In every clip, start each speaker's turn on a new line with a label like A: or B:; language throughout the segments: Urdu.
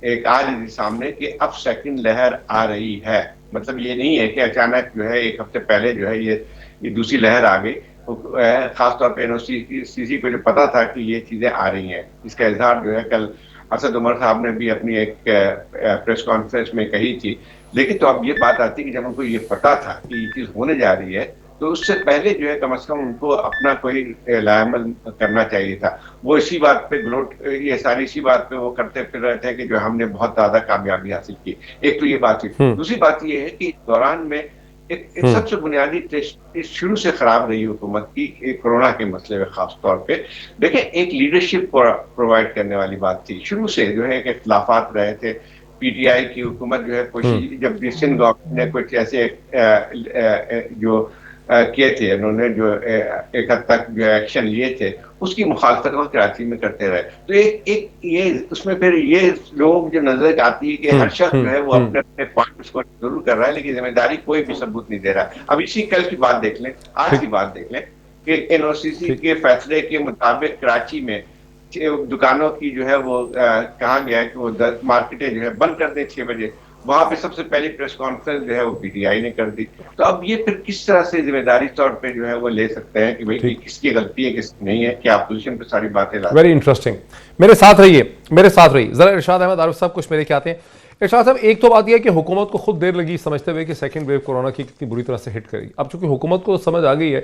A: ایک آ رہی تھی سامنے کہ اب سیکنڈ لہر آ رہی ہے. مطلب یہ نہیں ہے کہ اچانک جو ہے ایک ہفتے پہلے جو ہے یہ دوسری لہر آ گئی. خاص طور پہ NOCC کو جو پتا تھا کہ یہ چیزیں آ رہی ہیں. اس کا اظہار جو ہے کل اسد عمر صاحب نے بھی اپنی ایک پریس کانفرنس میں کہی تھی. لیکن تو اب یہ بات آتی ہے کہ جب ان کو یہ پتا تھا کہ یہ چیز ہونے جا رہی ہے تو اس سے پہلے جو ہے کم از کم ان کو اپنا کوئی لائحہ کرنا چاہیے تھا. وہ اسی بات پہ یہ ساری اسی بات پہ وہ کرتے پھر رہے تھے کہ جو ہم نے بہت زیادہ کامیابی حاصل کی. ایک تو یہ بات تھی. دوسری بات یہ ہے کہ دوران میں ایک سب سے بنیادی شروع سے خراب رہی حکومت کی کورونا کے مسئلے میں خاص طور پہ. دیکھیں ایک لیڈرشپ پرووائڈ کرنے والی بات تھی. شروع سے جو ہے کہ اختلافات رہے تھے. PTI کی حکومت جو ہے کوشش جب سندھ گورنمنٹ نے کچھ ایسے جو کیے تھے انہوں نے جو ایک حد تک جو ایکشن لیے تھے اس کی مخالفت وہ کراچی میں کرتے رہے. تو ایک یہ اس میں پھر یہ لوگ جو نظر آتی ہے کہ ہر شخص جو ہے وہ اپنے اپنے پوائنٹس کو ضرور کر رہا ہے لیکن ذمہ داری کوئی بھی ثبوت نہیں دے رہا. اب اسی کل کی بات دیکھ لیں, آج کی بات دیکھ لیں کہ NOCC کے فیصلے کے مطابق کراچی میں دکانوں کی جو ہے وہ کہا گیا ہے کہ وہ مارکیٹیں جو ہے بند کر دیں 6 بجے. وہاں پہ سب سے پہلی پریس کانفرنس جو ہے وہ PTI نے کر دی. تو اب یہ پھر کس طرح سے ذمہ داری طور پہ جو ہے وہ لے سکتے ہیں کہ بھئی کس کی غلطی ہے کس کی نہیں ہے, کیا اپوزیشن پہ ساری باتیں لاتے ہیں.
B: Very interesting. میرے ساتھ رہیے ذرا. ارشاد احمد عارف صاحب کچھ میرے کیا آتے ہیں. ارشاد صاحب ایک تو بات یہ ہے کہ حکومت کو خود دیر لگی سمجھتے ہوئے کہ سیکنڈ ویو کورونا کی کتنی بری طرح سے ہٹ کرے گی. اب چونکہ حکومت کو سمجھ آ گئی ہے,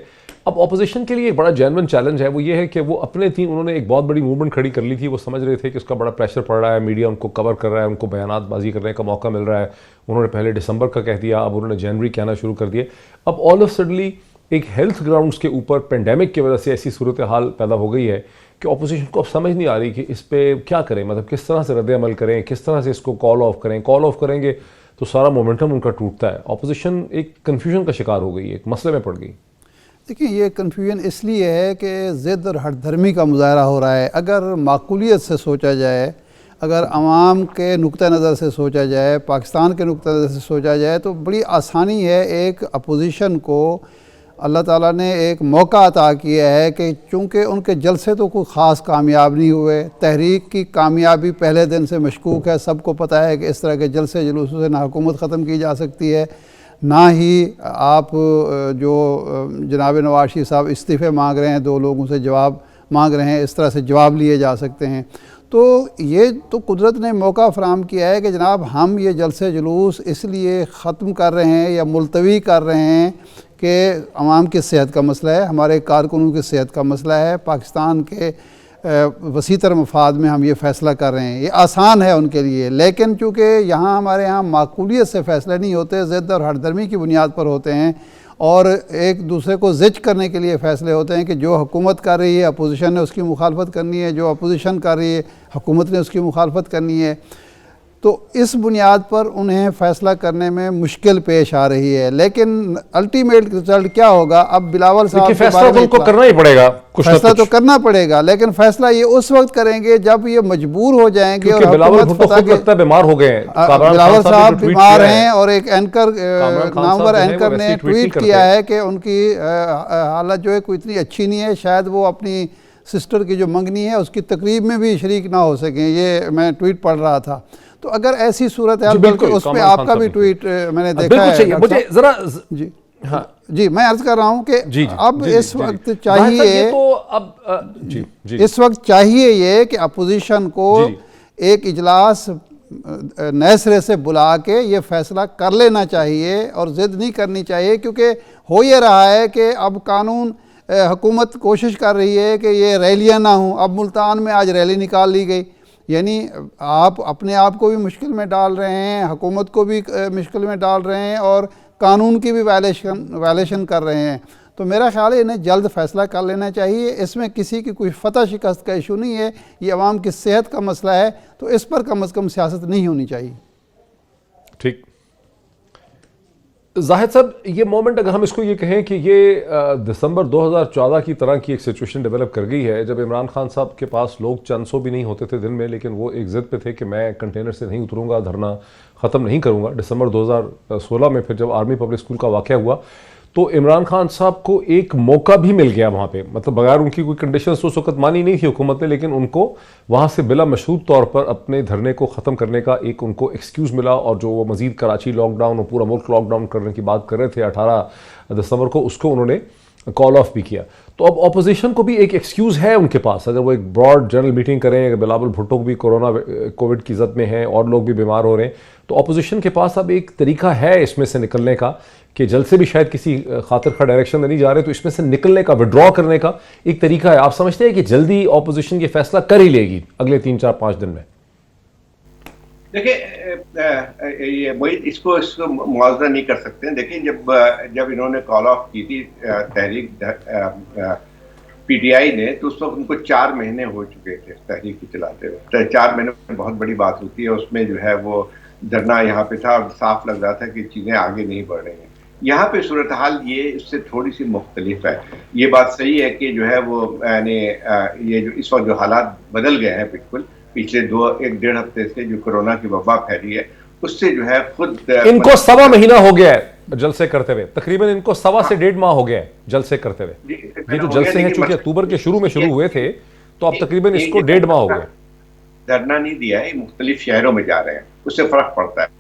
B: اب اپوزیشن کے لیے ایک بڑا جینوئن چیلنج ہے, وہ یہ ہے کہ وہ اپنے تھی انہوں نے ایک بہت بڑی موومنٹ کھڑی کر لی تھی. وہ سمجھ رہے تھے کہ اس کا بڑا پریشر پڑ رہا ہے, میڈیا ان کو کور کر رہا ہے, ان کو بیانات بازی کرنے کا موقع مل رہا ہے. انہوں نے پہلے دسمبر کا کہہ دیا, اب انہوں نے جنوری کہنا شروع کر دیا. اب آل آف سڈنلی ایک ہیلتھ گراؤنڈز کے اوپر پینڈیمک کی وجہ سے ایسی صورتحال پیدا ہو گئی ہے کہ اپوزیشن کو اب سمجھ نہیں آ رہی کہ اس پہ کیا کریں, مطلب کس طرح سے رد عمل کریں, کس طرح سے اس کو کال آف کریں گے تو سارا مومنٹم ان کا ٹوٹتا ہے. اپوزیشن ایک کنفیوژن کا شکار ہو گئی, ایک مسئلے میں پڑ گئی.
C: دیکھیں یہ کنفیوژن اس لیے ہے کہ ضد اور ہٹ دھرمی کا مظاہرہ ہو رہا ہے. اگر معقولیت سے سوچا جائے, اگر عوام کے نقطہ نظر سے سوچا جائے, پاکستان کے نقطہ نظر سے سوچا جائے تو بڑی آسانی ہے ایک اپوزیشن کو. اللہ تعالیٰ نے ایک موقع عطا کیا ہے کہ چونکہ ان کے جلسے تو کوئی خاص کامیاب نہیں ہوئے, تحریک کی کامیابی پہلے دن سے مشکوک ہے. سب کو پتہ ہے کہ اس طرح کے جلسے جلوسوں سے نہ حکومت ختم کی جا سکتی ہے, نہ ہی آپ جو جناب نواز شریف صاحب استعفے مانگ رہے ہیں, 2 لوگوں سے جواب مانگ رہے ہیں, اس طرح سے جواب لیے جا سکتے ہیں. تو یہ تو قدرت نے موقع فراہم کیا ہے کہ جناب ہم یہ جلسے جلوس اس لیے ختم کر رہے ہیں یا ملتوی کر رہے ہیں کہ عوام کی صحت کا مسئلہ ہے, ہمارے کارکنوں کی صحت کا مسئلہ ہے, پاکستان کے وسیع تر مفاد میں ہم یہ فیصلہ کر رہے ہیں. یہ آسان ہے ان کے لیے, لیکن چونکہ ہمارے یہاں معقولیت سے فیصلے نہیں ہوتے, ضد اور ہٹ دھرمی کی بنیاد پر ہوتے ہیں اور ایک دوسرے کو زج کرنے کے لیے فیصلے ہوتے ہیں کہ جو حکومت کر رہی ہے اپوزیشن نے اس کی مخالفت کرنی ہے, جو اپوزیشن کر رہی ہے حکومت نے اس کی مخالفت کرنی ہے. تو اس بنیاد پر انہیں فیصلہ کرنے میں مشکل پیش آ رہی ہے. لیکن الٹیمیٹ رزلٹ کیا ہوگا؟ اب بلاول صاحب
B: فیصلہ تو ان کو کرنا ہی پڑے گا,
C: فیصلہ تو کرنا پڑے گا, لیکن فیصلہ یہ اس وقت کریں گے جب یہ مجبور ہو جائیں گے. اور
B: حکومت بیمار ہو گئے ہیں,
C: بلاول صاحب بیمار ہیں اور ایک اینکر نامور اینکر نے ٹویٹ کیا ہے کہ ان کی حالت جو ہے کوئی اتنی اچھی نہیں ہے, شاید وہ اپنی سسٹر کی جو منگنی ہے اس کی تقریب میں بھی شریک نہ ہو سکیں. یہ میں ٹویٹ پڑھ رہا تھا. تو اگر ایسی صورتحال, بلکہ اس پہ آپ کا بھی ٹویٹ میں نے دیکھا ہے.
B: مجھے ذرا
C: جی میں عرض کر رہا ہوں کہ اب اس وقت چاہیے, اس وقت چاہیے یہ کہ اپوزیشن کو ایک اجلاس نئے سرے سے بلا کے یہ فیصلہ کر لینا چاہیے اور ضد نہیں کرنی چاہیے. کیونکہ ہو یہ رہا ہے کہ اب قانون حکومت کوشش کر رہی ہے کہ یہ ریلیاں نہ ہوں. اب ملتان میں آج ریلی نکال لی گئی, یعنی آپ اپنے آپ کو بھی مشکل میں ڈال رہے ہیں, حکومت کو بھی مشکل میں ڈال رہے ہیں اور قانون کی بھی وائلیشن کر رہے ہیں. تو میرا خیال ہے انہیں جلد فیصلہ کر لینا چاہیے. اس میں کسی کی کوئی فتح شکست کا ایشو نہیں ہے, یہ عوام کی صحت کا مسئلہ ہے, تو اس پر کم از کم سیاست نہیں ہونی چاہیے.
B: ٹھیک. زاہد صاحب یہ مومنٹ اگر ہم اس کو یہ کہیں کہ یہ دسمبر 2014 کی طرح کی ایک سچویشن ڈیولپ کر گئی ہے, جب عمران خان صاحب کے پاس لوگ 400 بھی نہیں ہوتے تھے دن میں, لیکن وہ ایک ضد پہ تھے کہ میں کنٹینر سے نہیں اتروں گا, دھرنا ختم نہیں کروں گا. دسمبر 2016 میں پھر جب آرمی پبلک اسکول کا واقعہ ہوا تو عمران خان صاحب کو ایک موقع بھی مل گیا وہاں پہ، مطلب بغیر ان کی کوئی کنڈیشنز تو اس وقت مانی نہیں تھی حکومت نے، لیکن ان کو وہاں سے بلا مشروط طور پر اپنے دھرنے کو ختم کرنے کا ایک ان کو ایکسکیوز ملا، اور جو وہ مزید کراچی لاک ڈاؤن اور پورا ملک لاک ڈاؤن کرنے کی بات کر رہے تھے 18 دسمبر کو، اس کو انہوں نے کال آف بھی کیا۔ تو اب اپوزیشن کو بھی ایک ایکسکیوز ہے ان کے پاس، اگر وہ ایک براڈ جنرل میٹنگ کریں، اگر بلاول بھٹو بھی کووڈ کی زد میں ہیں اور لوگ بھی بیمار ہو رہے ہیں، تو اپوزیشن کے پاس اب ایک طریقہ ہے اس میں سے نکلنے کا، کہ جلسے بھی شاید کسی خاطر خواہ ڈائریکشن میں نہیں جا رہے، تو اس میں سے نکلنے کا، وڈرا کرنے کا ایک طریقہ ہے۔ آپ سمجھتے ہیں کہ جلدی اپوزیشن یہ فیصلہ کر ہی لے گی اگلے 3-4-5 دن میں؟
A: دیکھیں یہ وہی اس کو موازنہ نہیں کر سکتے ہیں۔ دیکھیں جب انہوں نے کال آف کی تھی تحریک پی ٹی آئی نے، تو اس وقت ان کو 4 مہینے ہو چکے تھے تحریک کو چلاتے ہوئے۔ 4 مہینے میں بہت بڑی بات ہوتی ہے، اس میں جو ہے وہ دھرنا یہاں پہ تھا اور صاف لگ رہا تھا کہ چیزیں آگے نہیں بڑھ رہی ہیں۔ یہاں پہ صورتحال یہ اس سے تھوڑی سی مختلف ہے۔ یہ بات صحیح ہے کہ جو ہے وہ یعنی یہ جو اس وقت جو حالات بدل گئے ہیں بالکل پچھلے 1-1.5 ہفتے سے جو کورونا کی وبا پھیلی ہے، اس سے جو ہے خود
B: ان کو 1.25 مہینہ ہو گیا ہے جلسے کرتے ہوئے، تقریباً ان کو 1.25 سے 1.5 ماہ ہو گیا ہے جلسے کرتے ہوئے۔ یہ جو جلسے ہیں چونکہ اکتوبر کے شروع میں شروع ہوئے تھے، تو اب تقریباً اس کو 1.5 ماہ ہو گیا۔
A: دھرنا نہیں دیا ہے، مختلف شہروں میں جا رہے ہیں، اس سے فرق پڑتا ہے۔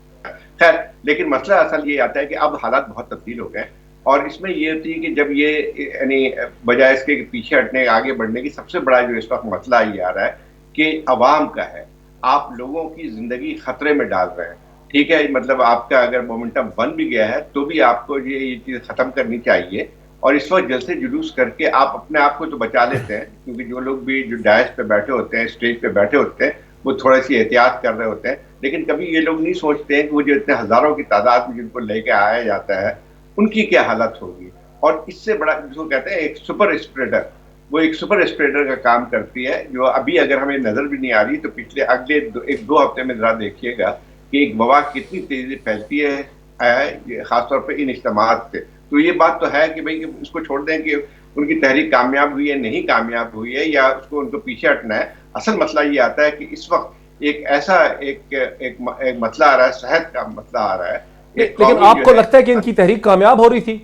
A: خیر، لیکن مسئلہ اصل یہ آتا ہے کہ اب حالات بہت تبدیل ہو گئے، اور اس میں یہ ہوتی ہے کہ جب یہ یعنی بجائے اس کے پیچھے ہٹنے آگے بڑھنے کی، سب سے بڑا جو اس وقت مسئلہ یہ آ رہا ہے کہ عوام کا ہے۔ آپ لوگوں کی زندگی خطرے میں ڈال رہے ہیں، ٹھیک ہے، مطلب آپ کا اگر مومنٹم بن بھی گیا ہے تو بھی آپ کو یہ چیز ختم کرنی چاہیے، اور اس وقت جلسے جلوس کر کے آپ اپنے آپ کو تو بچا لیتے ہیں، کیونکہ جو لوگ بھی جو ڈائس پہ بیٹھے ہوتے ہیں، اسٹیج پہ بیٹھے ہوتے ہیں، وہ تھوڑی سی احتیاط کر رہے ہوتے ہیں، لیکن کبھی یہ لوگ نہیں سوچتے ہیں کہ وہ جو اتنے ہزاروں کی تعداد میں جن کو لے کے آیا جاتا ہے، ان کی کیا حالت ہوگی۔ اور اس سے بڑا جس کو کہتے ہیں ایک سپر اسپریڈر، وہ ایک سپر اسپریڈر کا کام کرتی ہے، جو ابھی اگر ہمیں نظر بھی نہیں آ رہی، تو پچھلے اگلے 1-2 ہفتے میں ذرا دیکھیے گا کہ ایک وبا کتنی تیزی پھیلتی ہے، خاص طور پہ ان اجتماعات سے۔ تو یہ بات تو ہے کہ بھئی اس کو چھوڑ دیں کہ ان کی تحریک کامیاب ہوئی ہے نہیں کامیاب ہوئی ہے، یا اس کو ان کو پیچھے ہٹنا ہے۔ اصل مسئلہ یہ آتا ہے کہ اس وقت ایک ایسا ایک مسئلہ آ رہا ہے، صحت کا مسئلہ آ رہا ہے۔
B: لیکن آپ کو لگتا ہے کہ ان کی تحریک کامیاب ہو رہی تھی؟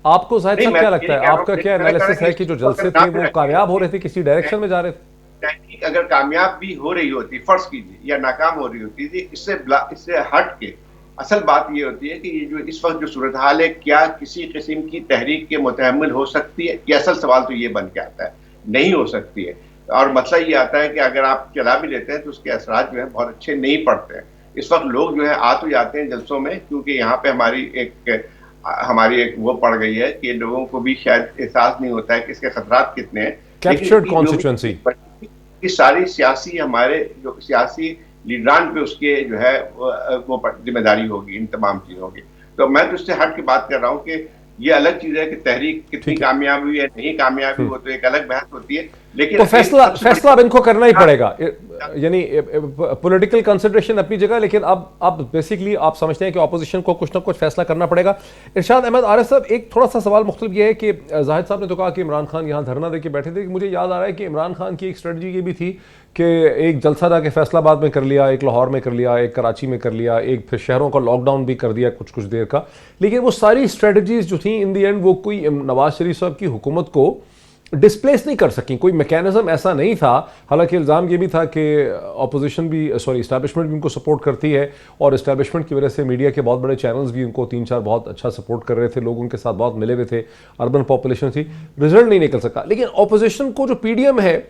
B: آپ کو زاہد صاحب کیا لگتا ہے، آپ کا کیا انالیسس ہے کہ جو جلسے تھے وہ کامیاب ہو رہے تھے، کسی ڈائریکشن میں جا رہے تھے؟
A: تحریک اگر کامیاب بھی ہو رہی ہوتی، فرض کیجیے، یا ناکام ہو رہی ہوتی تھی، اس سے ہٹ کے اصل بات یہ ہوتی ہے کہ یہ جو اس وقت جو صورتحال ہے، کیا کسی قسم کی تحریک کے متحمل ہو سکتی ہے؟ یہ اصل سوال تو یہ بن کے آتا ہے، نہیں ہو سکتی ہے۔ اور مسئلہ یہ آتا ہے کہ اگر آپ چلا بھی لیتے ہیں تو اس کے اثرات جو ہیں بہت اچھے نہیں پڑتے ہیں۔ اس وقت لوگ جو ہے آ تو جاتے ہیں جلسوں میں، کیونکہ یہاں پہ ہماری ایک وہ پڑ گئی ہے کہ لوگوں کو بھی شاید احساس نہیں ہوتا ہے کہ اس کے خطرات کتنے ہیں۔
B: کیپچرڈ کانسٹیچوئنسی،
A: یہ ساری سیاسی ہمارے جو سیاسی لیڈران پہ اس کے جو ہے وہ ذمہ داری ہوگی ان تمام چیزوں کی۔ تو میں تو اس سے ہٹ کے بات کر رہا ہوں کہ یہ الگ چیز ہے کہ تحریک کتنی کامیاب ہوئی ہے نہیں کامیاب ہوئی، وہ تو ایک الگ بحث ہوتی ہے، لیکن
B: تو فیصلہ اب ان کو کرنا ہی پڑے گا، یعنی پولیٹیکل کنسیڈریشن اپنی جگہ، لیکن اب بیسیکلی آپ سمجھتے ہیں کہ اپوزیشن کو کچھ نہ کچھ فیصلہ کرنا پڑے گا۔ ارشاد احمد عارف صاحب، ایک تھوڑا سا سوال مختلف یہ ہے کہ زاہد صاحب نے تو کہا کہ عمران خان یہاں دھرنا دے کے بیٹھے تھے، مجھے یاد آ رہا ہے کہ عمران خان کی ایک اسٹریٹجی یہ بھی تھی کہ ایک جلسہ تھا کہ فیصل آباد میں کر لیا، ایک لاہور میں کر لیا، ایک کراچی میں کر لیا، ایک پھر شہروں کا لاک ڈاؤن بھی کر دیا کچھ دیر کا، لیکن وہ ساری اسٹریٹجیز جو تھیں ان دی اینڈ وہ کوئی نواز شریف صاحب کی حکومت کو ڈسپلیس نہیں کر سکیں، کوئی میکینزم ایسا نہیں تھا۔ حالانکہ الزام یہ بھی تھا کہ اپوزیشن بھی اسٹیبلشمنٹ بھی ان کو سپورٹ کرتی ہے، اور اسٹیبلشمنٹ کی وجہ سے میڈیا کے بہت بڑے چینلز بھی ان کو 3-4 بہت اچھا سپورٹ کر رہے تھے، لوگ ان کے ساتھ بہت ملے ہوئے تھے، اربن پاپولیشن تھی، رزلٹ نہیں نکل سکا۔ لیکن اپوزیشن کو جو پی ڈی ایم ہے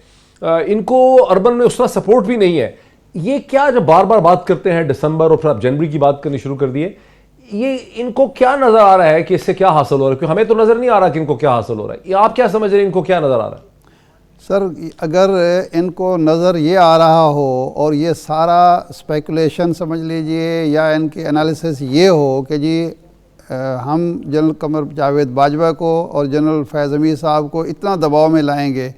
B: ان کو اربن میں اس طرح سپورٹ بھی نہیں ہے۔ یہ کیا جب بار بار بات کرتے ہیں دسمبر اور پھر آپ جنوری کی بات کرنی شروع کر دیے، یہ ان کو کیا نظر آ رہا ہے کہ اس سے کیا حاصل ہو رہا ہے؟ کیونکہ ہمیں تو نظر نہیں آ رہا کہ ان کو کیا حاصل ہو رہا ہے، آپ کیا سمجھ رہے ہیں ان کو کیا نظر آ رہا ہے؟
C: سر اگر ان کو نظر یہ آ رہا ہو اور یہ سارا اسپیکولیشن سمجھ لیجئے یا ان کی انالیسس یہ ہو کہ جی ہم جنرل قمر جاوید باجوہ کو اور جنرل فیض حمید صاحب کو اتنا دباؤ میں لائیں گے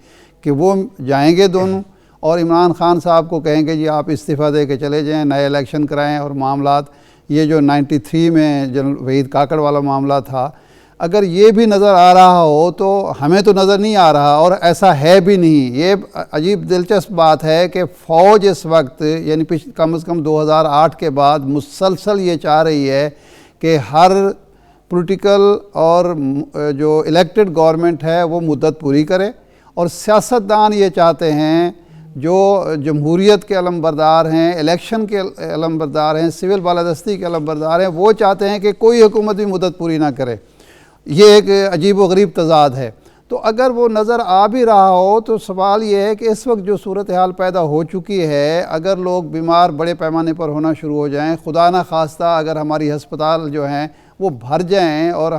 C: کہ وہ جائیں گے دونوں، اور عمران خان صاحب کو کہیں گے جی آپ استعفیٰ دے کے چلے جائیں، نئے الیکشن کرائیں، اور معاملات یہ جو 93 میں جنرل وحید کاکڑ والا معاملہ تھا، اگر یہ بھی نظر آ رہا ہو تو ہمیں تو نظر نہیں آ رہا، اور ایسا ہے بھی نہیں۔ یہ عجیب دلچسپ بات ہے کہ فوج اس وقت یعنی کم از کم 2008 کے بعد مسلسل یہ چاہ رہی ہے کہ ہر پولیٹیکل اور جو الیکٹڈ گورنمنٹ ہے وہ مدت پوری کرے، اور سیاستدان یہ چاہتے ہیں جو جمہوریت کے علم بردار ہیں، الیکشن کے علم بردار ہیں، سول بالادستی کے علم بردار ہیں، وہ چاہتے ہیں کہ کوئی حکومت بھی مدت پوری نہ کرے۔ یہ ایک عجیب و غریب تضاد ہے۔ تو اگر وہ نظر آ بھی رہا ہو تو سوال یہ ہے کہ اس وقت جو صورتحال پیدا ہو چکی ہے، اگر لوگ بیمار بڑے پیمانے پر ہونا شروع ہو جائیں، خدا نہ خواستہ اگر ہماری ہسپتال جو ہیں وہ بھر جائیں اور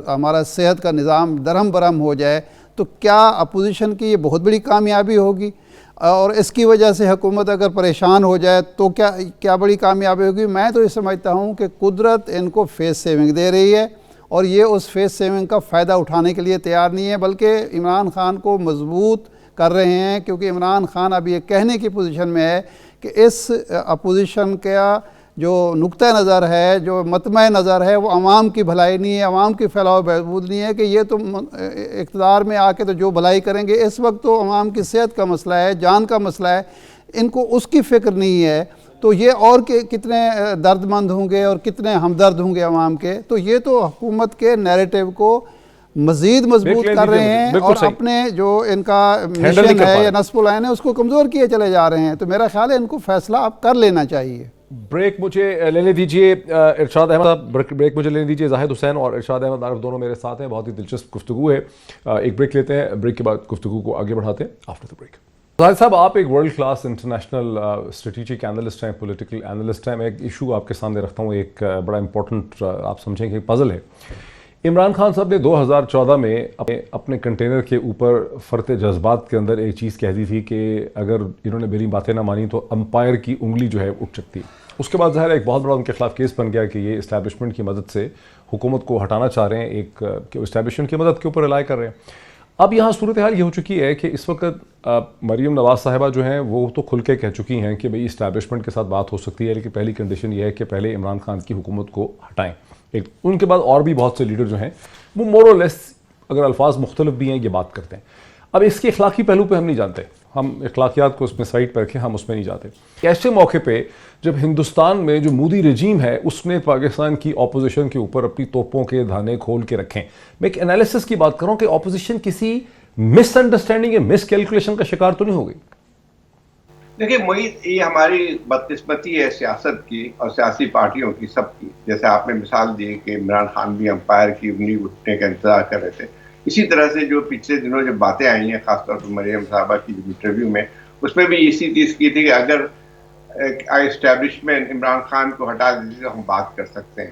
C: ہمارا صحت کا نظام درہم برہم ہو جائے، تو کیا اپوزیشن کی یہ بہت بڑی کامیابی ہوگی؟ اور اس کی وجہ سے حکومت اگر پریشان ہو جائے تو کیا بڑی کامیابی ہوگی؟ میں تو یہ سمجھتا ہوں کہ قدرت ان کو فیس سیونگ دے رہی ہے، اور یہ اس فیس سیونگ کا فائدہ اٹھانے کے لیے تیار نہیں ہے، بلکہ عمران خان کو مضبوط کر رہے ہیں، کیونکہ عمران خان اب یہ کہنے کی پوزیشن میں ہے کہ اس اپوزیشن کا جو نقطہ نظر ہے، جو مطمع نظر ہے، وہ عوام کی بھلائی نہیں ہے، عوام کی فلاح و بہبود نہیں ہے، کہ یہ تو اقتدار میں آ کے تو جو بھلائی کریں گے، اس وقت تو عوام کی صحت کا مسئلہ ہے، جان کا مسئلہ ہے، ان کو اس کی فکر نہیں ہے۔ تو یہ اور کتنے درد مند ہوں گے اور کتنے ہمدرد ہوں گے عوام کے۔ تو یہ تو حکومت کے نیریٹو کو مزید مضبوط کر رہے ہیں، اور اپنے جو ان کا مشن ہے یا نصب العین ہے اس کو کمزور کیے چلے جا رہے ہیں۔ تو میرا خیال ہے ان کو فیصلہ اب کر لینا چاہیے۔
B: بریک مجھے لینے دیجئے ارشاد احمد صاحب، بریک مجھے لینے دیجئے۔ زاہد حسین اور ارشاد احمد عارف دونوں میرے ساتھ ہیں، بہت ہی دلچسپ گفتگو ہے۔ ایک بریک لیتے ہیں، بریک کے بعد گفتگو کو آگے بڑھاتے ہیں آفٹر دا بریک۔ زاہد صاحب، آپ ایک world class international strategic analyst ہیں، پولیٹیکل اینالسٹ ہیں۔ میں ایک ایشو آپ کے سامنے رکھتا ہوں، ایک بڑا امپورٹنٹ آپ سمجھیں کہ پزل ہے۔ عمران خان صاحب نے 2014 میں اپنے کنٹینر کے اوپر فرط جذبات کے اندر ایک چیز کہہ دی تھی کہ اگر انہوں نے میری باتیں نہ مانی تو امپائر کی انگلی جو ہے اٹھ سکتی۔ اس کے بعد ظاہر ایک بہت بڑا ان کے خلاف کیس بن گیا کہ یہ اسٹیبلشمنٹ کی مدد سے حکومت کو ہٹانا چاہ رہے ہیں، ایک کہ اسٹیبلشمنٹ کی مدد کے اوپر رلائی کر رہے ہیں۔ اب یہاں صورتحال یہ ہو چکی ہے کہ اس وقت مریم نواز صاحبہ جو ہیں وہ تو کھل کے کہہ چکی ہیں کہ بھئی اسٹیبلشمنٹ کے ساتھ بات ہو سکتی ہے، لیکن پہلی کنڈیشن یہ ہے کہ پہلے عمران خان کی حکومت کو ہٹائیں۔ ان کے بعد اور بھی بہت سے لیڈر جو ہیں وہ مور اور لیس، اگر الفاظ مختلف بھی ہیں، یہ بات کرتے ہیں۔ اب اس کے اخلاقی پہلو پہ ہم نہیں جانتے، ہم اخلاقیات کو اس میں سائڈ پہ رکھیں، ہم اس میں نہیں جاتے۔ ایسے موقع پہ جب ہندوستان میں جو مودی رجیم ہے اس نے پاکستان کی اپوزیشن کے اوپر اپنی توپوں کے دھانے کھول کے رکھیں، میں ایک انالیسس کی بات کروں کہ اپوزیشن کسی مس انڈرسٹینڈنگ یا مس کیلکولیشن کا شکار تو نہیں ہو گئی؟
A: دیکھیں معید، یہ ہماری بدقسمتی ہے سیاست کی اور سیاسی پارٹیوں کی، سب کی۔ جیسے آپ نے مثال دی کہ عمران خان بھی امپائر کی انگلی اٹھنے کا انتظار کر رہے تھے، اسی طرح سے جو پچھلے دنوں جو باتیں آئی ہیں، خاص طور پر مریم صاحبہ کی انٹرویو میں، اس میں بھی اسی چیز کی تھی کہ اگر اسٹیبلشمنٹ عمران خان کو ہٹا دیتی تو ہم بات کر سکتے ہیں۔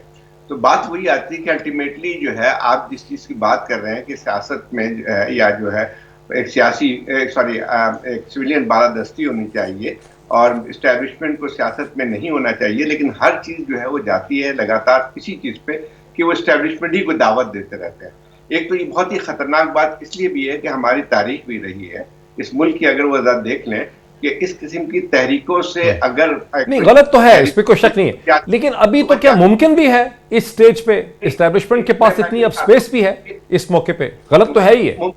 A: تو بات وہی آتی ہے کہ الٹیمیٹلی جو ہے آپ جس چیز کی بات کر رہے ہیں کہ سیاست میں جو ہے یا جو ہے ایک ایک سویلین بالادستی ہونی چاہیے اور اسٹیبلشمنٹ کو سیاست میں نہیں ہونا چاہیے، لیکن ہر چیز جو ہے وہ جاتی ہے لگاتار اسی چیز پہ کہ وہ اسٹیبلشمنٹ ہی کو دعوت دیتے رہتے ہیں۔ ایک تو یہ بہت ہی خطرناک بات اس لیے بھی ہے کہ ہماری تاریخ بھی رہی ہے اس ملک کی، اگر وہ ذرا دیکھ لیں کہ اس قسم کی تحریکوں سے اگر
B: نہیں، غلط تو ہے، اس پہ کوئی شک نہیں ہے، لیکن ابھی تو کیا ممکن بھی ہے اس سٹیج پہ اسٹیبلشمنٹ کے پاس اتنی اب سپیس بھی ہے اس موقع پہ؟ غلط تو ہے ہی ہے۔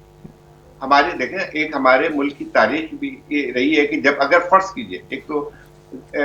A: ہمارے دیکھیں ایک ہمارے ملک کی تاریخ بھی رہی ہے کہ جب اگر فرض کیجئے، ایک تو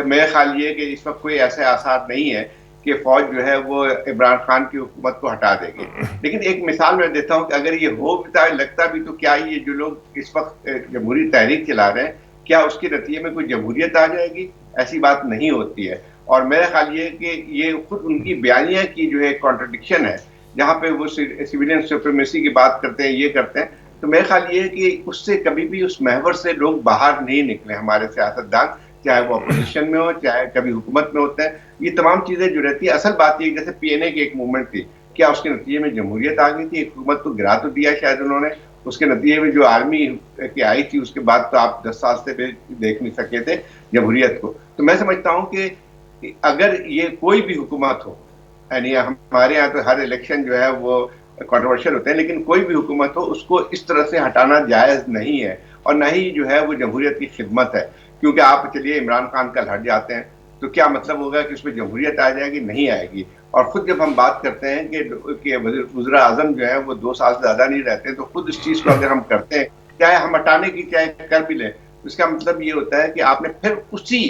A: میرا خیال یہ ہے کہ اس وقت کوئی ایسے آثار نہیں ہے کہ فوج جو ہے وہ عمران خان کی حکومت کو ہٹا دے گی، لیکن ایک مثال میں دیتا ہوں کہ اگر یہ ہو بھی لگتا بھی تو کیا یہ جو لوگ اس وقت جمہوری تحریک چلا رہے ہیں کیا اس کے نتیجے میں کوئی جمہوریت آ جائے گی؟ ایسی بات نہیں ہوتی ہے۔ اور میرا خیال یہ ہے کہ یہ خود ان کی بیانیہ کی جو ہے کانٹرڈکشن ہے، جہاں پہ وہ سویلین سپریمیسی کی بات کرتے ہیں، یہ کرتے ہیں، تو میرا خیال یہ ہے کہ اس سے کبھی بھی اس محور سے لوگ باہر نہیں نکلے ہمارے سیاستدان، چاہے وہ اپوزیشن میں ہو چاہے کبھی حکومت میں ہوتے ہیں۔ یہ تمام چیزیں جو رہتی ہے، اصل بات یہ جیسے PNA کی ایک موومنٹ تھی، کیا اس کے نتیجے میں جمہوریت آ گئی تھی؟ حکومت کو گرا تو دیا شاید انہوں نے، اس کے نتیجے میں جو آرمی کی آئی تھی اس کے بعد تو آپ 10 سال سے دیکھ نہیں سکے تھے جمہوریت کو۔ تو میں سمجھتا ہوں کہ اگر یہ کوئی بھی حکومت ہو، یعنی ہمارے یہاں تو ہر الیکشن جو ہے وہ کنٹروورشل ہوتے ہیں، لیکن کوئی بھی حکومت ہو اس کو اس طرح سے ہٹانا جائز نہیں ہے، اور نہ ہی جو ہے وہ جمہوریت کی خدمت ہے، کیونکہ آپ چلیے عمران خان کل ہٹ جاتے ہیں تو کیا مطلب ہوگا کہ اس میں جمہوریت آ جائے گی؟ نہیں آئے گی۔ اور خود جب ہم بات کرتے ہیں کہ وزراء اعظم جو ہے وہ 2 سال سے زیادہ نہیں رہتے، تو خود اس چیز کو اگر ہم کرتے ہیں، چاہے ہم ہٹانے کی چاہے کر بھی لیں، اس کا مطلب یہ ہوتا ہے کہ آپ نے پھر اسی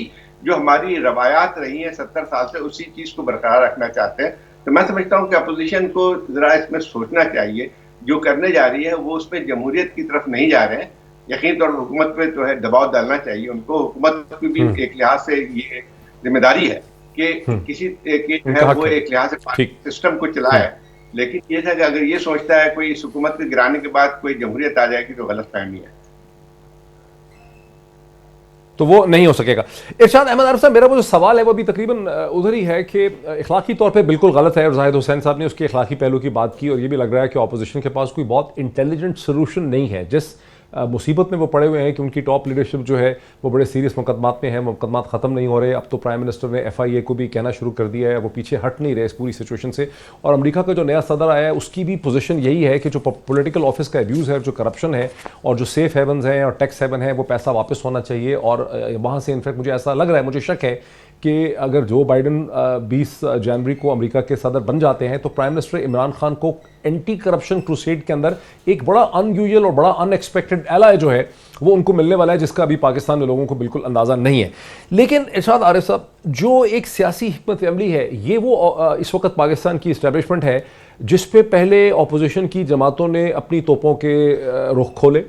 A: جو ہماری روایات رہی ہیں 70 سال سے اسی چیز کو برقرار رکھنا چاہتے ہیں۔ تو میں سمجھتا ہوں کہ اپوزیشن کو ذرا اس میں سوچنا چاہیے، جو کرنے جا رہی ہے وہ اس پہ جمہوریت کی طرف نہیں جا رہے ہیں، یقین طور پر حکومت پہ جو ہے دباؤ ڈالنا چاہیے ان کو. حکومت کی بھی ایک لحاظ سے یہ ذمہ داری ہے کہ کسی جو ہے وہ ایک لحاظ سے سسٹم کو چلائے، لیکن یہ تھا کہ اگر یہ سوچتا ہے کوئی اس حکومت کے گرانے کے بعد کوئی جمہوریت آ جائے گی تو غلط فہمی ہے،
B: تو وہ نہیں ہو سکے گا. ارشاد احمد عارف صاحب، میرا وہ جو سوال ہے وہ بھی تقریباً ادھر ہی ہے کہ اخلاقی طور پہ بالکل غلط ہے، اور زاہد حسین صاحب نے اس کے اخلاقی پہلو کی بات کی، اور یہ بھی لگ رہا ہے کہ اپوزیشن کے پاس کوئی بہت انٹیلیجنٹ سولوشن نہیں ہے. جس مصیبت میں وہ پڑے ہوئے ہیں کہ ان کی ٹاپ لیڈرشپ جو ہے وہ بڑے سیریس مقدمات میں ہیں، مقدمات ختم نہیں ہو رہے. اب تو پرائم منسٹر نے ایف آئی اے کو بھی کہنا شروع کر دیا ہے، وہ پیچھے ہٹ نہیں رہے اس پوری سچویشن سے. اور امریکہ کا جو نیا صدر آیا ہے اس کی بھی پوزیشن یہی ہے کہ جو پولیٹیکل آفس کا ابیوز ہے، جو کرپشن ہے، اور جو سیف ہیونز ہیں اور ٹیکس ہیون ہے، وہ پیسہ واپس ہونا چاہیے. اور وہاں سے انفیکٹ مجھے ایسا لگ رہا ہے، مجھے شک ہے کہ اگر جو بائیڈن 20 جنوری کو امریکہ کے صدر بن جاتے ہیں تو پرائم منسٹر عمران خان کو اینٹی کرپشن کروسیڈ کے اندر ایک بڑا ان یوزل اور بڑا ان ایکسپیکٹڈ ایلائے جو ہے وہ ان کو ملنے والا ہے، جس کا ابھی پاکستان میں لوگوں کو بالکل اندازہ نہیں ہے. لیکن ارشاد عارف صاحب، جو ایک سیاسی حکمت عملی ہے، یہ وہ اس وقت پاکستان کی اسٹیبلشمنٹ ہے جس پہ پہلے اپوزیشن کی جماعتوں نے اپنی توپوں کے رخ کھولے،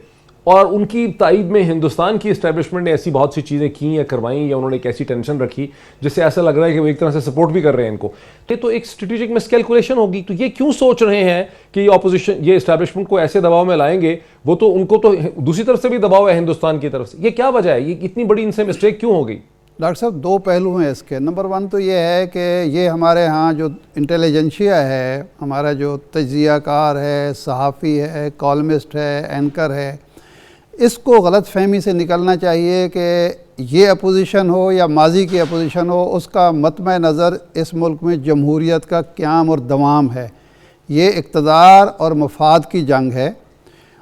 B: اور ان کی تائید میں ہندوستان کی اسٹیبلشمنٹ نے ایسی بہت سی چیزیں کی یا کروائیں، یا انہوں نے ایک ایسی ٹینشن رکھی جس سے ایسا لگ رہا ہے کہ وہ ایک طرح سے سپورٹ بھی کر رہے ہیں ان کو. یہ تو ایک اسٹریٹجک مس کیلکولیشن ہوگی. تو یہ کیوں سوچ رہے ہیں کہ یہ اپوزیشن یہ اسٹیبلشمنٹ کو ایسے دباؤ میں لائیں گے؟ وہ تو ان کو تو دوسری طرف سے بھی دباؤ ہے ہندوستان کی طرف سے. یہ کیا وجہ ہے؟ یہ اتنی بڑی ان سے مسٹیک کیوں ہو گئی؟
C: ڈاکٹر صاحب، دو پہلو ہیں اس کے. نمبر 1 تو یہ ہے کہ یہ ہمارے ہاں جو انٹیلیجنشیا ہے، ہمارا جو تجزیہ کار ہے، صحافی ہے، کالمسٹ ہے، اینکر ہے، اس کو غلط فہمی سے نکلنا چاہیے کہ یہ اپوزیشن ہو یا ماضی کی اپوزیشن ہو، اس کا مطمع نظر اس ملک میں جمہوریت کا قیام اور دوام ہے. یہ اقتدار اور مفاد کی جنگ ہے،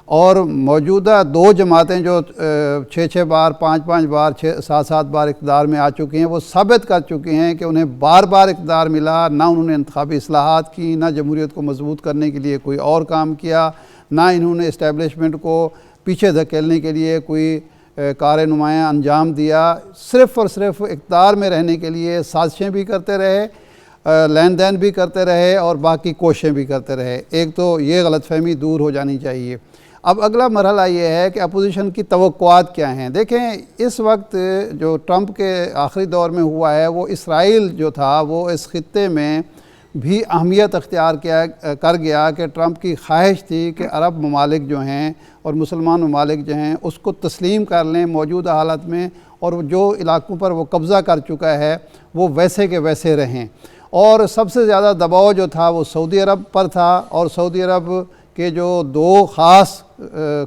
C: اور موجودہ 2 جماعتیں جو 6 بار 5 بار 7 بار اقتدار میں آ چکی ہیں، وہ ثابت کر چکی ہیں کہ انہیں بار بار اقتدار ملا. نہ انہوں نے انتخابی اصلاحات کی، نہ جمہوریت کو مضبوط کرنے کے لیے کوئی اور کام کیا، نہ انہوں نے اسٹیبلشمنٹ کو پیچھے دھکیلنے کے لیے کوئی کار نمایاں انجام دیا. صرف اور صرف اقتدار میں رہنے کے لیے سازشیں بھی کرتے رہے، لین دین بھی کرتے رہے، اور باقی کوششیں بھی کرتے رہے. ایک تو یہ غلط فہمی دور ہو جانی چاہیے. اب اگلا مرحلہ یہ ہے کہ اپوزیشن کی توقعات کیا ہیں. دیکھیں، اس وقت جو ٹرمپ کے آخری دور میں ہوا ہے، وہ اسرائیل جو تھا وہ اس خطے میں بھی اہمیت اختیار کر گیا کہ ٹرمپ کی خواہش تھی کہ عرب ممالک جو ہیں اور مسلمان ممالک جو ہیں اس کو تسلیم کر لیں موجودہ حالت میں، اور جو علاقوں پر وہ قبضہ کر چکا ہے وہ ویسے کے ویسے رہیں. اور سب سے زیادہ دباؤ جو تھا وہ سعودی عرب پر تھا، اور سعودی عرب کے جو 2 خاص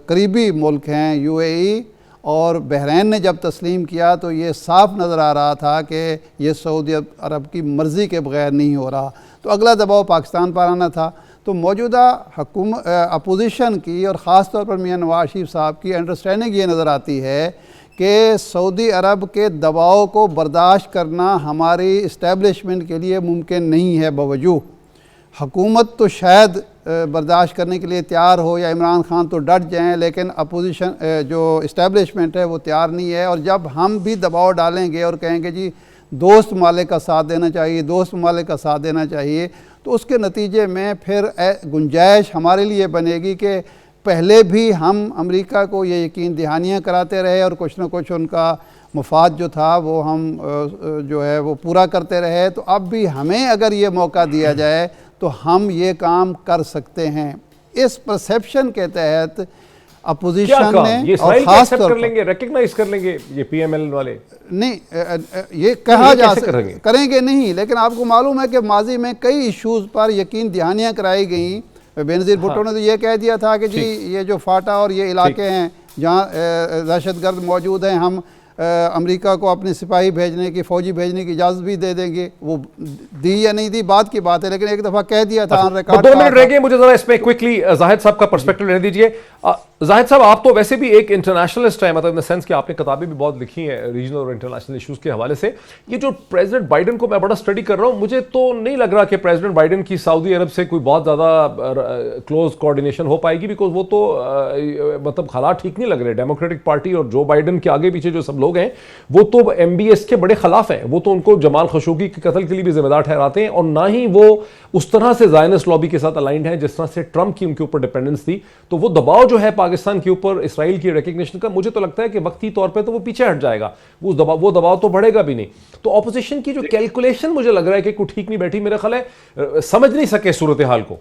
C: قریبی ملک ہیں، یو اے ای اور بحرین، نے جب تسلیم کیا تو یہ صاف نظر آ رہا تھا کہ یہ سعودی عرب کی مرضی کے بغیر نہیں ہو رہا. تو اگلا دباؤ پاکستان پر آنا تھا. تو موجودہ اپوزیشن کی اور خاص طور پر میاں نواز شریف صاحب کی انڈرسٹینڈنگ یہ نظر آتی ہے کہ سعودی عرب کے دباؤ کو برداشت کرنا ہماری اسٹیبلشمنٹ کے لیے ممکن نہیں ہے. باوجود حکومت تو شاید برداشت کرنے کے لیے تیار ہو، یا عمران خان تو ڈٹ جائیں، لیکن اپوزیشن جو اسٹیبلشمنٹ ہے وہ تیار نہیں ہے. اور جب ہم بھی دباؤ ڈالیں گے اور کہیں گے جی دوست ممالک کا ساتھ دینا چاہیے، دوست ممالک کا ساتھ دینا چاہیے، تو اس کے نتیجے میں پھر گنجائش ہمارے لیے بنے گی کہ پہلے بھی ہم امریکہ کو یہ یقین دہانیاں کراتے رہے، اور کچھ نہ کچھ ان کا مفاد جو تھا وہ ہم جو ہے وہ پورا کرتے رہے. تو اب بھی ہمیں اگر یہ موقع دیا جائے تو ہم یہ کام کر سکتے ہیں. اس پرسیپشن کے تحت اپوزیشن نے، اور خاص طور پر
B: ریکگنائز کر لیں گے یہ پی ایم ایل والے،
C: نہیں یہ کہا جا کریں گے نہیں، لیکن آپ کو معلوم ہے کہ ماضی میں کئی ایشوز پر یقین دہانیاں کرائی گئیں. بینظیر بھٹو نے تو یہ کہہ دیا تھا کہ جی یہ جو فاٹا اور یہ علاقے ہیں جہاں دہشت گرد موجود ہیں، ہم امریکہ کو اپنے سپاہی بھیجنے کی، فوجی بھیجنے کی اجازت بھی دے دیں گے. وہ دی یا نہیں دی بات کی بات ہے، لیکن ایک دفعہ کہہ دیا تھا.
B: 2 منٹ رہ گئے، مجھے ذرا اس میں کوئکلی زاہد صاحب کا پرسپیکٹو لینے دیجئے. زاہد صاحب آپ تو ویسے بھی ایک انٹرنیشنلسٹ ہیں, مطلب ان سینس کہ آپ نے کتابیں بھی بہت لکھی ہیں ریجنل اور انٹرنیشنل ایشوز کے حوالے سے. یہ جو پریزیڈنٹ بائیڈن کو میں بڑا اسٹڈی کر رہا ہوں, مجھے تو نہیں لگ رہا کہ پریزیڈنٹ بائیڈن کی سعودی عرب سے کوئی بہت زیادہ کلوز کوآرڈینیشن ہو پائے گی, بیکاز وہ تو مطلب حالات ٹھیک نہیں لگ رہے. ڈیموکریٹک پارٹی اور جو بائیڈن کے آگے پیچھے جو سب لوگ ہیں وہ تو MBS کے بڑے خلاف ہیں, وہ تو ان کو جمال خشوگی کے قتل کے لیے بھی ذمہ دار ٹھہراتے ہیں, اور نہ ہی وہ اس طرح سے زائنسٹ لابی کے ساتھ الائنڈ ہیں جس طرح سے ٹرمپ کی ان کے اوپر ڈیپینڈنس تھی. تو وہ دباؤ جو ہے پاکستان کے اوپر اسرائیل کی ریکگنیشن کا, مجھے تو لگتا ہے کہ وقتی طور پہ تو وہ پیچھے ہٹ جائے گا, وہ دباؤ تو بڑھے گا بھی نہیں. تو اپوزیشن کی جو کیلکولیشن مجھے لگ رہا ہے کہ کوئی ٹھیک نہیں بیٹھی, میرا خیال ہے سمجھ نہیں سکے صورتحال کو.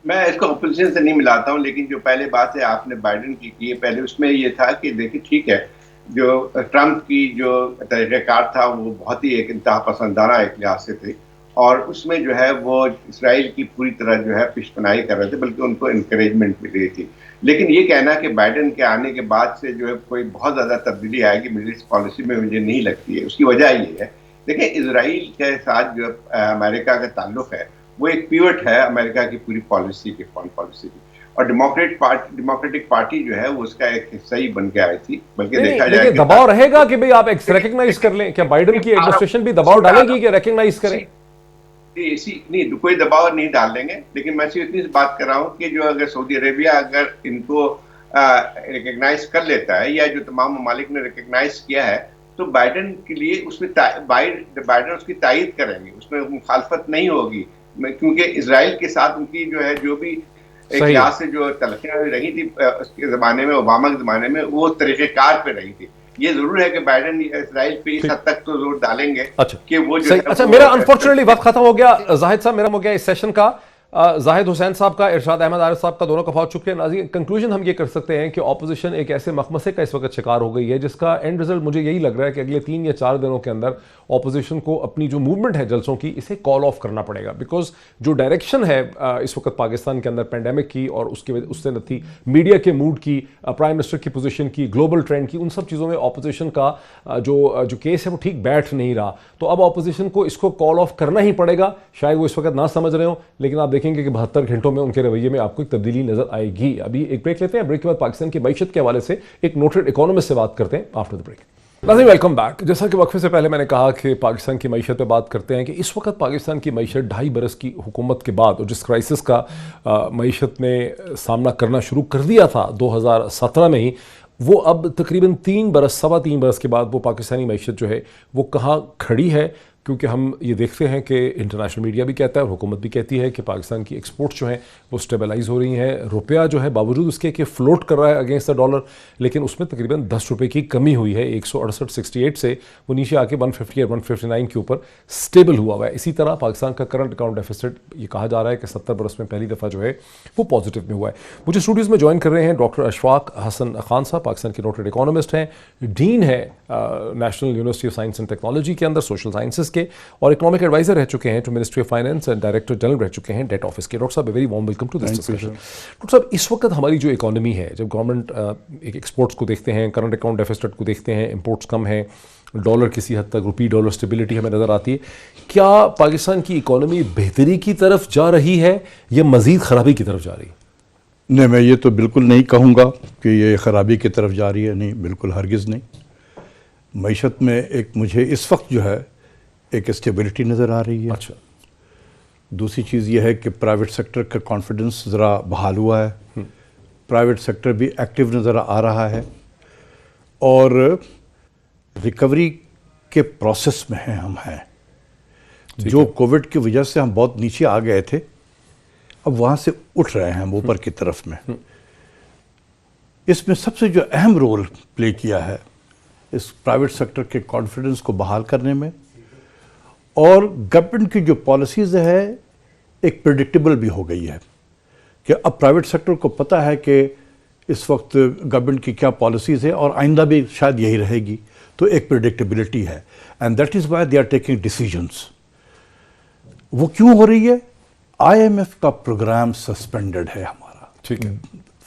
A: میں اس کو اپوزیشن سے نہیں ملاتا ہوں, لیکن جو پہلے بات ہے آپ نے بائیڈن کی ہے, پہلے اس میں یہ تھا کہ دیکھیں ٹھیک ہے, جو ٹرمپ کی جو طریقہ کار تھا وہ بہت ہی ایک انتہا پسندانہ ایک لحاظ سے تھے, اور اس میں جو ہے وہ اسرائیل کی پوری طرح جو ہے پیش پناہی کر رہے تھے, بلکہ ان کو انکریجمنٹ مل رہی تھی. لیکن یہ کہنا کہ بائیڈن کے آنے کے بعد سے جو ہے کوئی بہت زیادہ تبدیلی آئے گی مڈل ایسٹ پالیسی میں, مجھے نہیں لگتی ہے. اس کی وجہ یہ ہے, دیکھیں اسرائیل کے ساتھ جو امریکہ کا تعلق ہے وہ ایک پیوٹ ہے امریکہ کی پوری پالیسی کی, فارن پالیسی کی, اور ڈیموکریٹک پارٹی جو ہے وہ اس کا ایک حصہ ہی بن کے آئی تھی. بلکہ دیکھا جائے
B: دباؤ رہے گا کہ بھئی آپ ریکگنائز کر لیں, کیا بائیڈن کی ایڈمنسٹریشن بھی دباؤ ڈالے گی کہ ریکگنائز کریں؟
A: نہیں, کوئی دباؤ نہیں ڈال دیں گے, لیکن میں صرف اتنی بات کر رہا ہوں کہ جو اگر سعودی عربیہ اگر ان کو ریکگنائز کر لیتا ہے, یا جو تمام ممالک نے ریکگنائز کیا ہے, تو بائیڈن کے لیے اس میں بائیڈن اس کی تائید کریں گے, اس میں مخالفت نہیں ہوگی, کیونکہ اسرائیل کے ساتھ ان کی جو ہے جو بھی ایک لحاظ سے جو تلخیاں رہی تھی اس کے زمانے میں, اوباما کے زمانے میں, وہ طریقہ کار پہ رہی تھی. یہ ضرور ہے کہ بائیڈن اسرائیل پہ اس حد تک تو زور ڈالیں گے کہ وہ جو ہے.
B: اچھا, میرا انفارچونیٹلی وقت ختم ہو گیا. زاہد صاحب میرا ہو گیا اس سیشن کا. زاہد حسین صاحب کا, ارشاد احمد عارف صاحب کا, دونوں کا بہت شکریہ. ناظرین, کنکلوژن ہم یہ کر سکتے ہیں کہ اپوزیشن ایک ایسے مخمصے کا اس وقت شکار ہو گئی ہے جس کا اینڈ رزلٹ مجھے یہی لگ رہا ہے کہ اگلے 3 یا 4 دنوں کے اندر اپوزیشن کو اپنی جو موومنٹ ہے جلسوں کی, اسے کال آف کرنا پڑے گا, بیکاز جو ڈائریکشن ہے اس وقت پاکستان کے اندر پینڈیمک کی, اور اس سے نتی میڈیا کے موڈ کی, پرائم منسٹر کی پوزیشن کی, گلوبل ٹرینڈ کی, ان سب چیزوں میں اپوزیشن کا جو کیس ہے وہ ٹھیک بیٹھ نہیں رہا. تو اب اپوزیشن کو اس کو کال آف کرنا ہی پڑے گا. شاید وہ اس وقت نہ سمجھ رہے ہوں, لیکن آپ دیکھیں گے کہ 72 گھنٹوں میں ان کے رویے میں آپ کو ایک تبدیلی نظر آئے گی. ابھی ایک بریک لیتے ہیں, بریک کے بعد پاکستان کی معیشت کے حوالے سے ایک نوٹڈ اکانومسٹ سے بات کرتے ہیں آفٹر دی بریک. ناظرین, ویلکم بیک. جیسا کہ وقفے سے پہلے میں نے کہا کہ پاکستان کی معیشت پہ بات کرتے ہیں, کہ اس وقت پاکستان کی معیشت 2.5 برس کی حکومت کے بعد, اور جس کرائسس کا معیشت نے سامنا کرنا شروع کر دیا تھا 2017 میں ہی, وہ اب تقریباً 3 برس, 3.25 برس کے بعد وہ پاکستانی معیشت جو ہے وہ کہاں کھڑی ہے. کیونکہ ہم یہ دیکھتے ہیں کہ انٹرنیشنل میڈیا بھی کہتا ہے اور حکومت بھی کہتی ہے کہ پاکستان کی ایکسپورٹس جو ہیں وہ سٹیبلائز ہو رہی ہیں. روپیہ جو ہے باوجود اس کے کہ فلوٹ کر رہا ہے اگینسٹ دا ڈالر, لیکن اس میں تقریباً 10 روپے کی کمی ہوئی ہے. 168.68 سے وہ نیچے آ کے 150 اور 159 کے اوپر اسٹیبل ہوا ہے. اسی طرح پاکستان کا کرنٹ اکاؤنٹ ڈیفیسٹ, یہ کہا جا رہا ہے کہ 70 برس میں پہلی دفعہ جو ہے وہ پازیٹیو میں ہوا ہے. مجھے اسٹوڈیوز میں جوائن کر رہے ہیں ڈاکٹر اشفاق حسن خان صاحب, پاکستان کے نوٹڈ اکانومسٹ ہیں, ڈین ہے national university of science and technology کے اندر سوشل سائنسز کے, اور اکنامک ایڈوائزر رہ چکے ہیں to ministry of finance and director general رہ چکے ہیں ڈیٹ آفس کے. ڈاکٹر صاحب, very warm welcome to this discussion. Doctor صاحب, اس وقت ہماری جو اکانومی ہے, جب گورنمنٹ ایکسپورٹس کو دیکھتے ہیں, کرنٹ اکاؤنٹ ڈیفیسٹ کو دیکھتے ہیں, امپورٹس کم ہیں, ڈالر کسی حد تک, روپی ڈالر اسٹیبلٹی ہمیں نظر آتی ہے, کیا پاکستان کی اکانومی بہتری کی طرف جا رہی ہے یا مزید خرابی کی طرف جا رہی ہے؟
D: نہیں, میں یہ تو بالکل نہیں کہوں گا کہ یہ خرابی کی طرف جا رہی ہے, نہیں, بالکل ہرگز نہیں. معیشت میں ایک مجھے اس وقت جو ہے ایک اسٹیبلٹی نظر آ رہی ہے.
B: اچھا.
D: دوسری چیز یہ ہے کہ پرائیویٹ سیکٹر کا کانفیڈنس ذرا بحال ہوا ہے, پرائیویٹ سیکٹر بھی ایکٹیو نظر آ رہا ہے, اور ریکوری کے پروسیس میں ہیں ہم ہیں. جو کووڈ کی وجہ سے ہم بہت نیچے آ گئے تھے, اب وہاں سے اٹھ رہے ہیں ہم اوپر کی طرف میں. اس میں سب سے جو اہم رول پلے کیا ہے اس پرائیویٹ سیکٹر کے کانفیڈنس کو بحال کرنے میں, اور گورنمنٹ کی جو پالیسیز ہے ایک پریڈکٹیبل بھی ہو گئی ہے, کہ اب پرائیویٹ سیکٹر کو پتہ ہے کہ اس وقت گورنمنٹ کی کیا پالیسیز ہے, اور آئندہ بھی شاید یہی رہے گی, تو ایک پریڈکٹیبلٹی ہے. And that is why they are taking decisions. وہ کیوں ہو رہی ہے؟ IMF کا پروگرام سسپینڈڈ ہے ہمارا,
B: ٹھیک ہے,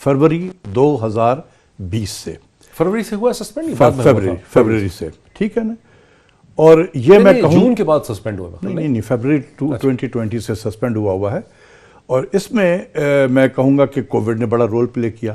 D: فروری 2020 سے.
B: فروری سے ہوا سسپینڈ؟
D: فروری سے, ٹھیک ہے نا. اور یہ میں کہوں
B: جون کے بعد سسپینڈ ہوا؟
D: نہیں, فروری 2020 سے سسپینڈ ہوا ہے. اور اس میں میں کہوں گا کہ کووڈ نے بڑا رول پلے کیا.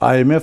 D: IMF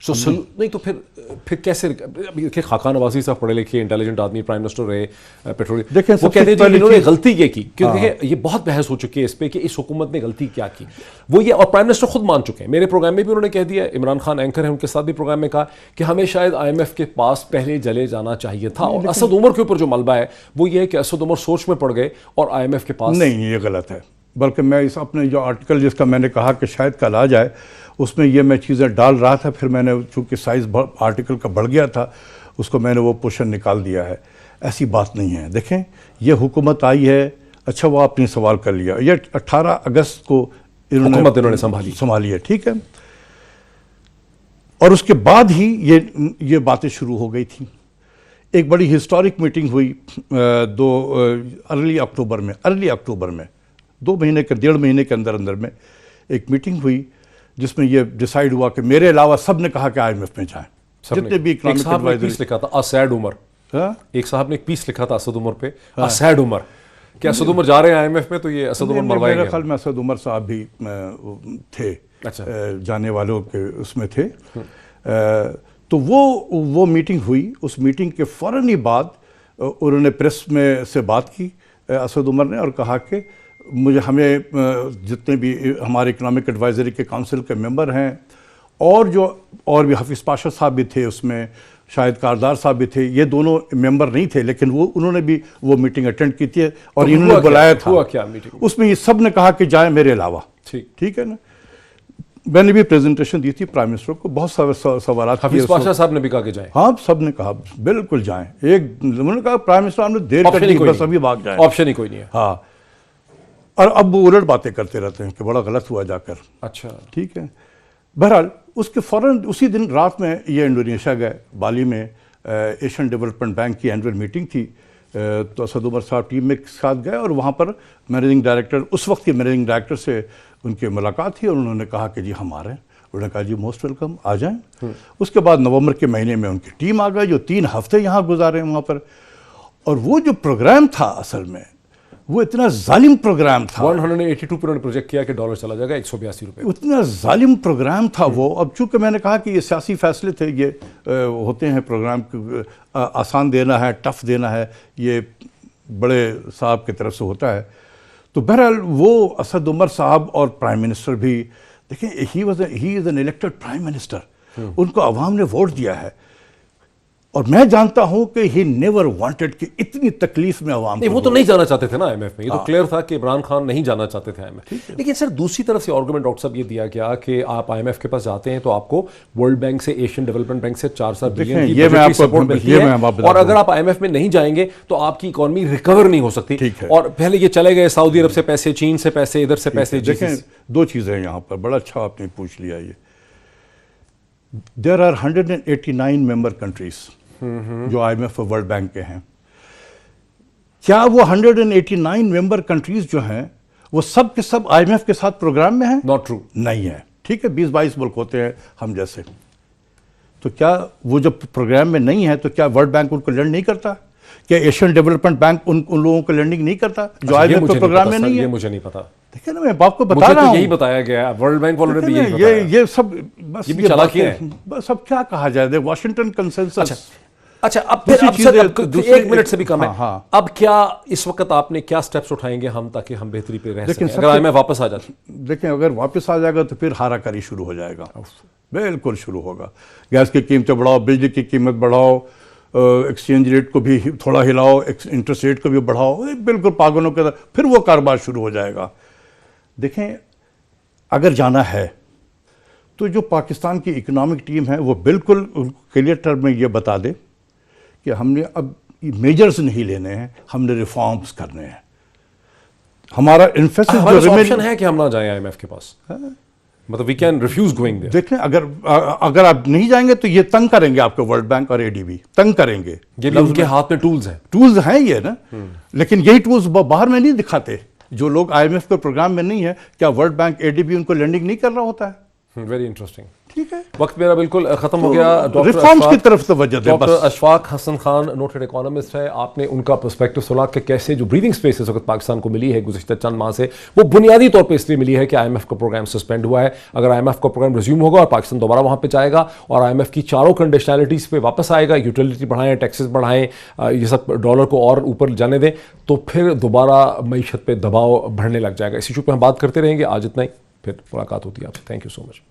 B: نہیں تو پھر کیسے دیکھیں خاقان نوازی صاحب پڑھے لکھے انٹیلیجنٹ آدمی پرائم منسٹر رہے پیٹرولیم, وہ کہتے ہیں انہوں نے غلطی یہ کی, کیونکہ یہ بہت بحث ہو چکی ہے اس پہ کہ اس حکومت نے غلطی کیا کی, وہ یہ, اور پرائم منسٹر خود مان چکے ہیں, میرے پروگرام میں بھی انہوں نے کہہ دیا, عمران خان اینکر ہیں ان کے ساتھ بھی پروگرام میں کہا کہ ہمیں شاید آئی ایم ایف کے پاس پہلے جلے جانا چاہیے تھا, اور اسد عمر کے اوپر جو ملبہ ہے وہ یہ ہے کہ اسد عمر سوچ میں پڑ گئے اور آئی ایم ایف کے پاس.
D: نہیں, یہ غلط ہے, بلکہ میں اس اپنے جو آرٹیکل جس کا میں نے کہا کہ شاید کل آ جائے, اس میں یہ میں چیزیں ڈال رہا تھا, پھر میں نے چونکہ سائز آرٹیکل کا بڑھ گیا تھا اس کو میں نے وہ پوشن نکال دیا ہے. ایسی بات نہیں ہے. دیکھیں یہ حکومت آئی ہے, اچھا وہ آپ نے سوال کر لیا, یہ 18 اگست کو
B: انہوں نے
D: سنبھالی ہے, ٹھیک ہے, اور اس کے بعد ہی یہ باتیں شروع ہو گئی تھیں. ایک بڑی ہسٹورک میٹنگ ہوئی ارلی اکتوبر میں 2 مہینے کے 1.5 مہینے کے اندر میں ایک میٹنگ ہوئی جس میں یہ ڈیسائیڈ ہوا کہ میرے علاوہ سب نے کہا کہ آئی ایم ایف میں جائیں, جتنے بھی اکنامک ایڈوائزر.
B: لکھا تھا اسیڈ عمر, ایک صاحب نے ایک پیس لکھا تھا اسد عمر پہ, اسیڈ عمر, کہ اسد عمر جا رہے ہیں آئی ایم ایف میں تو یہ اسد عمر مروائے گئے.
D: میرے خیال میں اسد عمر صاحب بھی تھے, جانے والوں کے اس میں تھے. تو وہ میٹنگ ہوئی, اس میٹنگ کے فوراً ہی بعد انہوں نے پریس میں سے بات کی اسد عمر نے, اور کہا کہ ہمیں جتنے بھی ہمارے اکنامک ایڈوائزری کے کونسل کے ممبر ہیں, اور بھی حفیظ پاشا صاحب بھی تھے اس میں, شاہد کاردار صاحب بھی تھے, یہ دونوں ممبر نہیں تھے لیکن انہوں نے بھی وہ میٹنگ اٹینڈ کی تھی اور انہوں نے بلایا تھا. اس میں یہ سب نے کہا کہ جائیں میرے علاوہ, ٹھیک ہے نا. میں نے بھی پریزنٹیشن دی تھی پرائم منسٹر کو, بہت سارے سوالات.
B: حفیظ پاشا صاحب نے بھی کہا کہ جائیں,
D: ہاں سب نے کہا بالکل جائیں. انہوں نے کہا پرائم منسٹر ہم نے دیر کر دی, بس ابھی بھاگ جائیں,
B: آپشن ہی کوئی نہیں ہے.
D: ہاں, اور اب وہ الٹ باتیں کرتے رہتے ہیں کہ بڑا غلط ہوا جا کر.
B: اچھا
D: ٹھیک ہے. بہرحال اس کے فوراً اسی دن رات میں یہ انڈونیشیا گئے, بالی میں ایشین ڈیولپمنٹ بینک کی اینول میٹنگ تھی, تو اسد عمر صاحب ٹیم میں ساتھ گئے, اور وہاں پر مینیجنگ ڈائریکٹر, اس وقت کے مینیجنگ ڈائریکٹر سے ان کی ملاقات تھی, اور انہوں نے کہا کہ جی ہم آ رہے ہیں. انہوں نے کہا جی موسٹ ویلکم, آ جائیں. اس کے بعد نومبر کے مہینے میں ان کی ٹیم آ گئی جو 3 ہفتے یہاں گزارے وہاں پر. اور وہ جو پروگرام تھا اصل میں وہ اتنا ظالم پروگرام تھا.
B: 182 پہ انہوں نے پروجیکٹ کیا کہ ڈالر چلا جائے گا 182 روپے.
D: اتنا ظالم پروگرام تھا وہ. اب چونکہ میں نے کہا کہ یہ سیاسی فیصلے تھے, یہ ہوتے ہیں پروگرام آسان دینا ہے, ٹف دینا ہے, یہ بڑے صاحب کی طرف سے ہوتا ہے. تو بہرحال وہ اسد عمر صاحب اور پرائم منسٹر بھی دیکھیں, he is an elected prime minister, ان کو عوام نے ووٹ دیا ہے, اور میں جانتا ہوں کہ ہی نیور وانٹڈ کہ اتنی تکلیف میں عوام.
B: نہیں, وہ تو نہیں جانا چاہتے تھے نا آئی ایم ایف میں, یہ تو کلیئر تھا کہ عمران خان نہیں جانا چاہتے تھے آئی ایم ایف. لیکن سر دوسری طرف سے آرگومنٹ ڈاکٹر صاحب یہ دیا گیا کہ آپ آئی ایم ایف کے پاس جاتے ہیں تو آپ کو ورلڈ بینک سے, ایشین ڈیولپمنٹ بینک سے 400 بلین کی بجٹری سپورٹ ملتی ہے, اور اگر آپ آئی ایم ایف میں نہیں جائیں گے تو آپ کی اکانومی ریکور نہیں ہو سکتی. اور پہلے یہ چلے گئے سعودی عرب سے پیسے, چین سے پیسے, ادھر سے پیسے.
D: دیکھیں 2 چیزیں ہیں یہاں پر, بڑا اچھا آپ نے پوچھ لیا. یہ دیر آر 189 ممبر کنٹریز جو آئی ایم ایف اور ورلڈ بینک کے ہیں. کیا وہ 189 ممبر کنٹریز جو ہیں وہ سب کے سب آئی ایم ایف کے ساتھ پروگرام میں ہیں؟
B: Not true.
D: نہیں ہے. ٹھیک ہے, 20-22 ملک ہوتے ہیں ہم جیسے. تو کیا وہ جب پروگرام میں نہیں ہے تو کیا ورلڈ بینک ان کو لینڈ نہیں کرتا؟ کیا ایشین ڈیولپمنٹ بینک ان لوگوں کو لینڈنگ نہیں کرتا جو آئی ایم ایف کے پروگرام میں نہیں ہے؟
B: یہ مجھے نہیں پتا.
D: دیکھیں نا, میں آپ کو بتا رہا ہوں,
B: یہی بتایا گیا, ورلڈ بینک والوں نے بھی یہی بتایا.
D: یہ سب بس
B: یہ بھی چالاکی ہے.
D: بس اب کیا کہا جائے, واشنگٹن کنسنسس.
B: اچھا, اب پھر ایک منٹ سے بھی کم ہے, اب کیا اس وقت آپ نے کیا سٹیپس اٹھائیں گے ہم تاکہ ہم بہتری پہ رہ سکیں اگر آئی ایم ایف واپس آ جاتی؟
D: دیکھیں اگر واپس آ جائے گا تو پھر ہارا کاری شروع ہو جائے گا, بالکل شروع ہوگا. گیس کی قیمتیں بڑھاؤ, بجلی کی قیمت بڑھاؤ, ایکسچینج ریٹ کو بھی تھوڑا ہلاؤ, انٹرسٹ ریٹ کو بھی بڑھاؤ, بالکل پاگلوں کے طرح پھر وہ کاروبار شروع ہو جائے گا. دیکھیں اگر جانا ہے تو جو پاکستان کی اکنامک ٹیم ہے وہ بالکل کلیئر ٹرم میں یہ بتا دے کہ ہم نے اب میجرز نہیں لینے ہیں, ہم نے ریفارمز کرنے ہیں. ہمارا
B: انفیسس آپشن ہے کہ ہم نہ جائیں آئی ایم ایف کے پاس, مطلب we can refuse going there.
D: دیکھیں اگر آپ نہیں جائیں گے تو یہ تنگ کریں گے آپ کو, ورلڈ بینک اور اے ڈی بی تنگ کریں گے.
B: یہ بھی ان کے ہاتھ میں
D: ٹولز ہیں یہ نا, لیکن یہی ٹولز باہر میں نہیں دکھاتے. جو لوگ آئی ایم ایف کے پروگرام میں نہیں ہے, کیا World Bank A D B ان کو لینڈنگ نہیں کر رہا ہوتا ہے؟
B: Very interesting.
D: ٹھیک ہے.
B: وقت میرا بالکل ختم ہو گیا.
D: ریفارمز کی طرف توجہ دیں.
B: ڈاکٹر اشفاق حسن خان نوٹڈ اکانومسٹ ہے. آپ نے ان کا پرسپیکٹو سنا کہ کیسے جو بریدنگ اسپیس اس وقت پاکستان کو ملی ہے گزشتہ چند ماہ سے وہ بنیادی طور پہ اس لیے ملی ہے کہ آئی ایم ایف کا پروگرام سسپینڈ ہوا ہے. اگر آئی ایم ایف کا پروگرام ریزیوم ہوگا اور پاکستان دوبارہ وہاں پہ جائے گا اور آئی ایم ایف کی چاروں کنڈیشنلٹیز پہ واپس آئے گا, یوٹیلیٹی بڑھائیں, ٹیکسز بڑھائیں, یہ سب ڈالر کو اور اوپر جانے دیں, تو پھر دوبارہ معیشت پہ دباؤ بڑھنے لگ جائے گا. اس ایشو پہ ہم بات کرتے رہیں گے. آج اتنا ہی, پھر ملاقات ہوتی ہے آپ سے. Thank you so much.